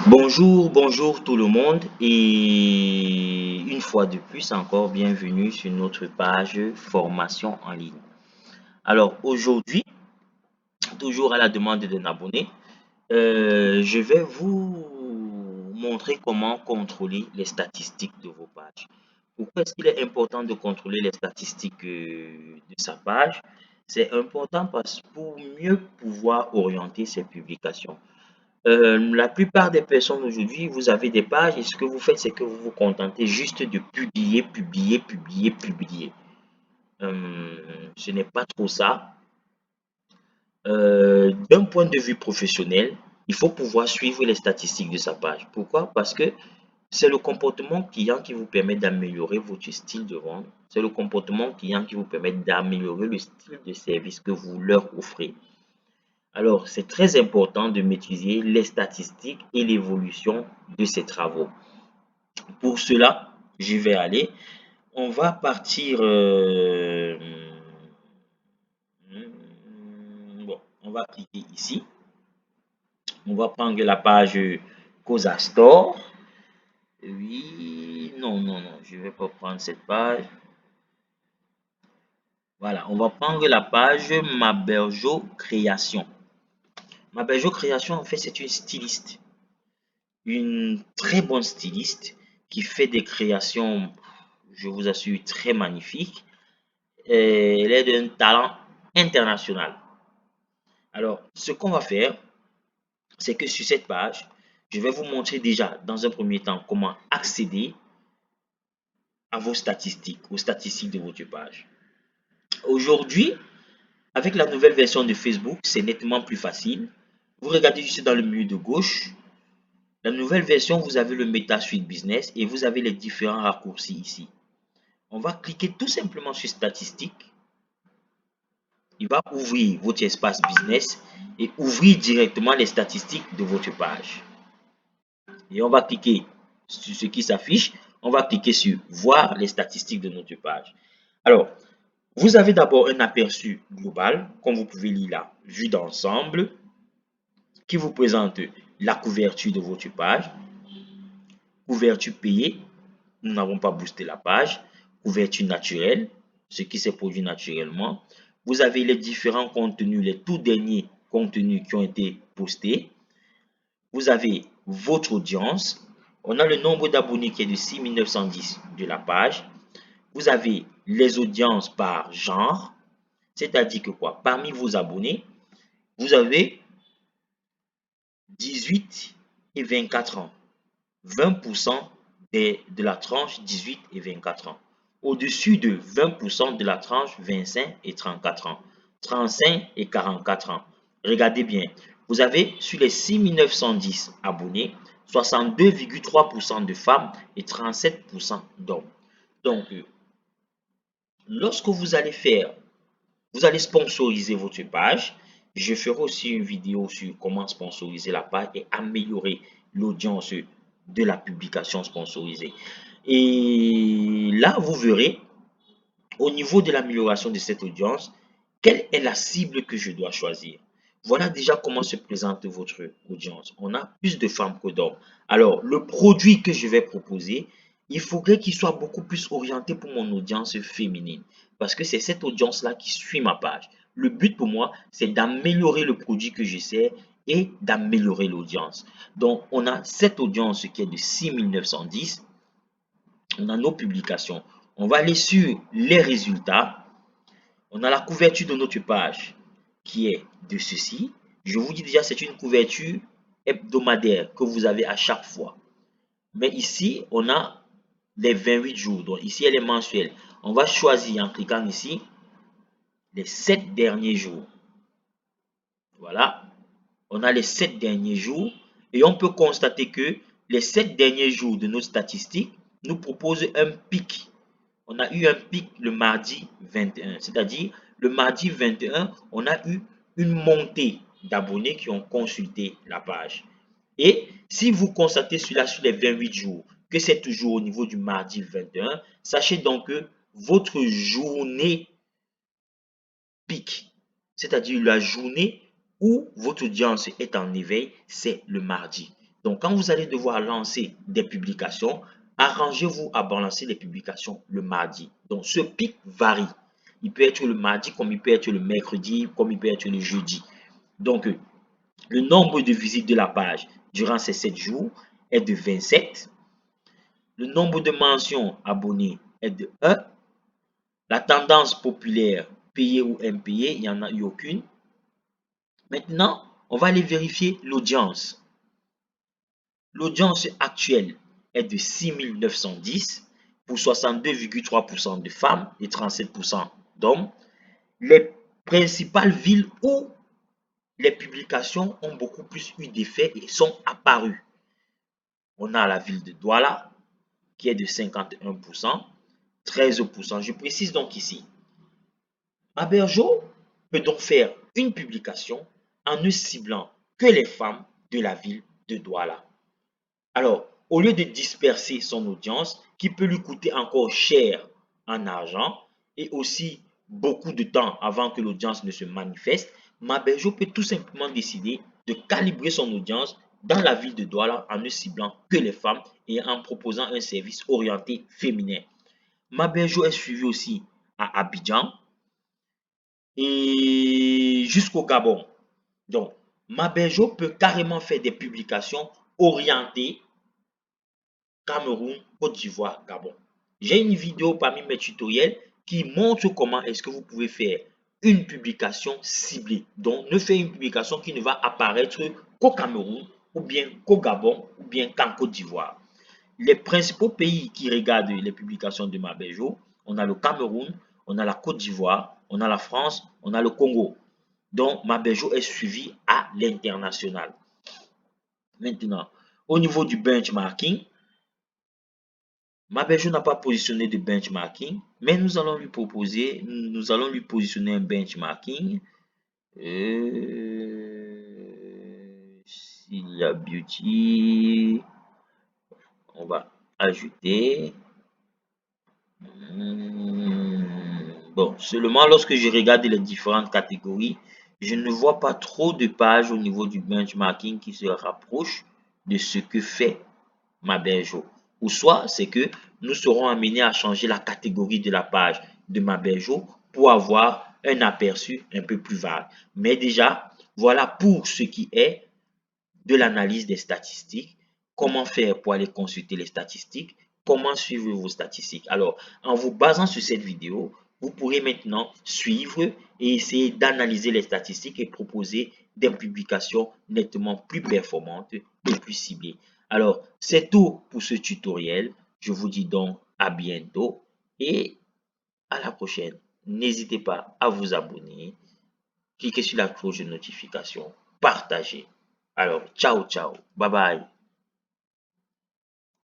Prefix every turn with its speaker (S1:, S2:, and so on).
S1: Bonjour, bonjour tout le monde et une fois de plus encore bienvenue sur notre page formation en ligne. Alors aujourd'hui, toujours à la demande d'un abonné, je vais vous montrer comment contrôler les statistiques de vos pages. Pourquoi est-ce qu'il est important de contrôler les statistiques de sa page? C'est important parce pour mieux pouvoir orienter ses publications. La plupart des personnes aujourd'hui, vous avez des pages et ce que vous faites, c'est que vous vous contentez juste de publier, publier, publier, publier. Ce n'est pas trop ça. D'un point de vue professionnel, il faut pouvoir suivre les statistiques de sa page. Pourquoi? Parce que c'est le comportement client qui vous permet d'améliorer votre style de vente. C'est le comportement client qui vous permet d'améliorer le style de service que vous leur offrez. Alors, c'est très important de maîtriser les statistiques et l'évolution de ces travaux. Pour cela, je vais aller. On va partir. Bon, on va cliquer ici. On va prendre la page Cosa Store. Oui, non, non, non, je ne vais pas prendre cette page. Voilà, on va prendre la page Maberjo Création. Maberjo Création, en fait, c'est une styliste. Une très bonne styliste qui fait des créations, je vous assure, très magnifiques. Et elle est d'un talent international. Alors, ce qu'on va faire, c'est que sur cette page, je vais vous montrer déjà dans un premier temps comment accéder à vos statistiques, aux statistiques de votre page. Aujourd'hui, avec la nouvelle version de Facebook, c'est nettement plus facile. Vous regardez juste dans le menu de gauche. La nouvelle version, vous avez le MetaSuite Business et vous avez les différents raccourcis ici. On va cliquer tout simplement sur Statistiques. Il va ouvrir votre espace business et ouvrir directement les statistiques de votre page. Et on va cliquer sur ce qui s'affiche. On va cliquer sur Voir les statistiques de notre page. Alors, vous avez d'abord un aperçu global, comme vous pouvez lire là, vue d'ensemble, qui vous présente la couverture de votre page, couverture payée, nous n'avons pas boosté la page, couverture naturelle, ce qui s'est produit naturellement. Vous avez les différents contenus, les tout derniers contenus qui ont été postés. Vous avez votre audience. On a le nombre d'abonnés qui est de 6910 de la page. Vous avez les audiences par genre, c'est-à-dire que quoi? Parmi vos abonnés, vous avez 18 et 24 ans. 20% de la tranche 18 et 24 ans. Au-dessus de 20% de la tranche 25 et 34 ans. 35 et 44 ans. Regardez bien, vous avez sur les 6910 abonnés, 62,3% de femmes et 37% d'hommes. Donc, lorsque vous allez sponsoriser votre page. Je ferai aussi une vidéo sur comment sponsoriser la page et améliorer l'audience de la publication sponsorisée. Et là, vous verrez, au niveau de l'amélioration de cette audience, quelle est la cible que je dois choisir. Voilà déjà comment se présente votre audience. On a plus de femmes que d'hommes. Alors, le produit que je vais proposer, il faudrait qu'il soit beaucoup plus orienté pour mon audience féminine. Parce que c'est cette audience-là qui suit ma page. Le but pour moi, c'est d'améliorer le produit que j'essaie et d'améliorer l'audience. Donc, on a cette audience qui est de 6910. On a nos publications. On va aller sur les résultats. On a la couverture de notre page qui est de ceci. Je vous dis déjà, c'est une couverture hebdomadaire que vous avez à chaque fois. Mais ici, on a les 28 jours. Donc ici, elle est mensuelle. On va choisir en cliquant ici les 7 derniers jours. Voilà. On a les 7 derniers jours et on peut constater que les 7 derniers jours de nos statistiques nous proposent un pic. On a eu un pic le mardi 21, c'est-à-dire le mardi 21, on a eu une montée d'abonnés qui ont consulté la page. Et si vous constatez cela sur les 28 jours, que c'est toujours au niveau du mardi 21, sachez donc que votre journée pic, c'est-à-dire la journée où votre audience est en éveil, c'est le mardi. Donc, quand vous allez devoir lancer des publications, arrangez-vous à balancer les publications le mardi. Donc, ce pic varie. Il peut être le mardi, comme il peut être le mercredi, comme il peut être le jeudi. Donc, le nombre de visites de la page durant ces 7 jours est de 27. Le nombre de mentions abonnés est de 1. La tendance populaire, payée ou impayée, il n'y en a eu aucune. Maintenant, on va aller vérifier l'audience. L'audience actuelle est de 6910 pour 62,3% de femmes et 37% d'hommes. Les principales villes où les publications ont beaucoup plus eu d'effet et sont apparues. On a la ville de Douala qui est de 51%, 13%. Je précise donc ici, Maberjo peut donc faire une publication en ne ciblant que les femmes de la ville de Douala. Alors, au lieu de disperser son audience, qui peut lui coûter encore cher en argent et aussi beaucoup de temps avant que l'audience ne se manifeste, Maberjo peut tout simplement décider de calibrer son audience dans la ville de Douala en ne ciblant que les femmes et en proposant un service orienté féminin. Maberjo est suivi aussi à Abidjan et jusqu'au Gabon. Donc, Maberjo peut carrément faire des publications orientées Cameroun, Côte d'Ivoire, Gabon. J'ai une vidéo parmi mes tutoriels qui montre comment est-ce que vous pouvez faire une publication ciblée. Donc, ne faites une publication qui ne va apparaître qu'au Cameroun, ou bien qu'au Gabon, ou bien qu'en Côte d'Ivoire. Les principaux pays qui regardent les publications de Maberjo, on a le Cameroun, on a la Côte d'Ivoire, on a la France, on a le Congo. Donc, Maberjo est suivi à l'international. Maintenant, au niveau du benchmarking, Maberjo n'a pas positionné de benchmarking, mais nous allons lui positionner un benchmarking. Cilia Beauty, on va ajouter. Bon, seulement lorsque je regarde les différentes catégories, je ne vois pas trop de pages au niveau du benchmarking qui se rapprochent de ce que fait Maberjo. Ou soit c'est que nous serons amenés à changer la catégorie de la page de Maberjo pour avoir un aperçu un peu plus vague. Mais déjà, voilà pour ce qui est de l'analyse des statistiques. Comment faire pour aller consulter les statistiques? Comment suivre vos statistiques? Alors, en vous basant sur cette vidéo, vous pourrez maintenant suivre et essayer d'analyser les statistiques et proposer des publications nettement plus performantes et plus ciblées. Alors, c'est tout pour ce tutoriel. Je vous dis donc à bientôt et à la prochaine. N'hésitez pas à vous abonner, cliquez sur la cloche de notification, partagez. Alors, ciao, ciao, bye bye.